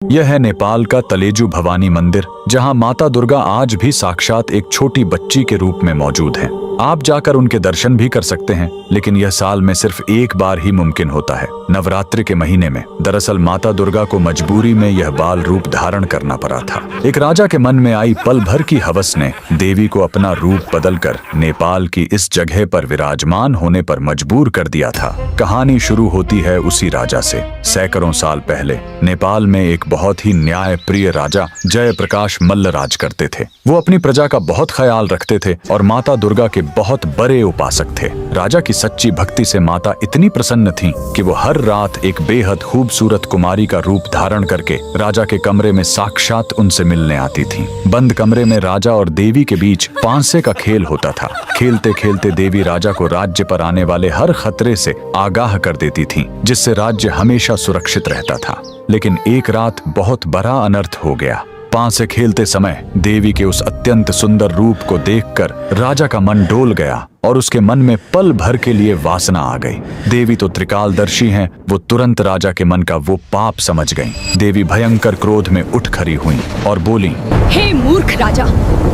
यह है नेपाल का तलेजु भवानी मंदिर, जहां माता दुर्गा आज भी साक्षात एक छोटी बच्ची के रूप में मौजूद है। आप जाकर उनके दर्शन भी कर सकते हैं, लेकिन यह साल में सिर्फ एक बार ही मुमकिन होता है, नवरात्रि के महीने में। दरअसल माता दुर्गा को मजबूरी में यह बाल रूप धारण करना पड़ा था। एक राजा के मन में आई पल भर की हवस ने देवी को अपना रूप बदलकर नेपाल की इस जगह पर विराजमान होने पर मजबूर कर दिया था। कहानी शुरू होती है उसी राजा से। सैकड़ों साल पहले नेपाल में एक बहुत ही न्याय प्रिय राजा जयप्रकाश मल्ल राज करते थे। वो अपनी प्रजा का बहुत ख्याल रखते थे और माता दुर्गा के बहुत बड़े उपासक थे। राजा की सच्ची भक्ति से माता इतनी प्रसन्न थीं कि वो हर रात एक बेहद खूबसूरत कुमारी का रूप धारण करके राजा के कमरे में साक्षात उनसे मिलने आती थीं। बंद कमरे में राजा और देवी के बीच पांसे का खेल होता था। खेलते खेलते देवी राजा को राज्य पर आने वाले हर खतरे से आगाह कर देती थीं, जिससे राज्य हमेशा सुरक्षित रहता था। लेकिन एक रात बहुत बड़ा अनर्थ हो गया। पांसे खेलते समय देवी के उस अत्यंत सुंदर रूप को देखकर राजा का मन डोल गया और उसके मन में पल भर के लिए वासना आ गई। देवी तो त्रिकालदर्शी हैं, वो तुरंत राजा के मन का वो पाप समझ गईं। देवी भयंकर क्रोध में उठ खड़ी हुईं और बोलीं, हे मूर्ख राजा,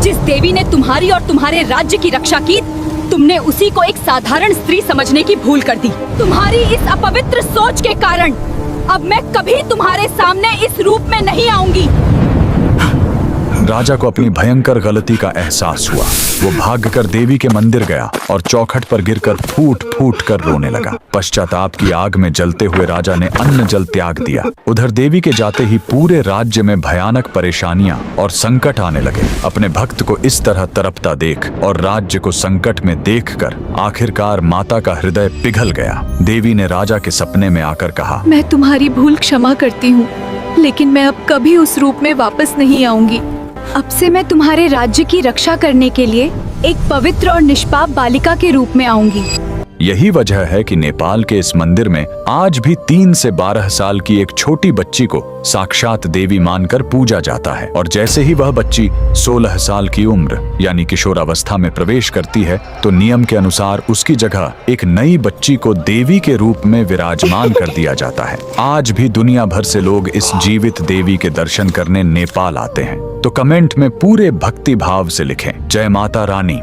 जिस देवी ने तुम्हारी और तुम्हारे राज्य की रक्षा की, तुमने उसी को एक साधारण स्त्री समझने की भूल कर दी। तुम्हारी इस अपवित्र सोच के कारण अब मैं कभी तुम्हारे सामने इस रूप में नहीं आऊंगी। राजा को अपनी भयंकर गलती का एहसास हुआ। वो भागकर देवी के मंदिर गया और चौखट पर गिरकर फूट फूट कर रोने लगा। पश्चाताप की आग में जलते हुए राजा ने अन्न जल त्याग दिया। उधर देवी के जाते ही पूरे राज्य में भयानक परेशानियां और संकट आने लगे। अपने भक्त को इस तरह तड़पता देख और राज्य को संकट में देखकर आखिरकार माता का हृदय पिघल गया। देवी ने राजा के सपने में आकर कहा, मैं तुम्हारी भूल क्षमा करती हूँ, लेकिन मैं अब कभी उस रूप में वापस नहीं आऊंगी। अब से मैं तुम्हारे राज्य की रक्षा करने के लिए एक पवित्र और निष्पाप बालिका के रूप में आऊंगी। यही वजह है कि नेपाल के इस मंदिर में आज भी 3 से 12 साल की एक छोटी बच्ची को साक्षात देवी मानकर पूजा जाता है। और जैसे ही वह बच्ची 16 साल की उम्र यानी किशोरावस्था में प्रवेश करती है, तो नियम के अनुसार उसकी जगह एक नई बच्ची को देवी के रूप में विराजमान कर दिया जाता है। आज भी दुनिया भर से लोग इस जीवित देवी के दर्शन करने नेपाल आते हैं। तो कमेंट में पूरे भक्ति भाव से लिखें, जय माता रानी।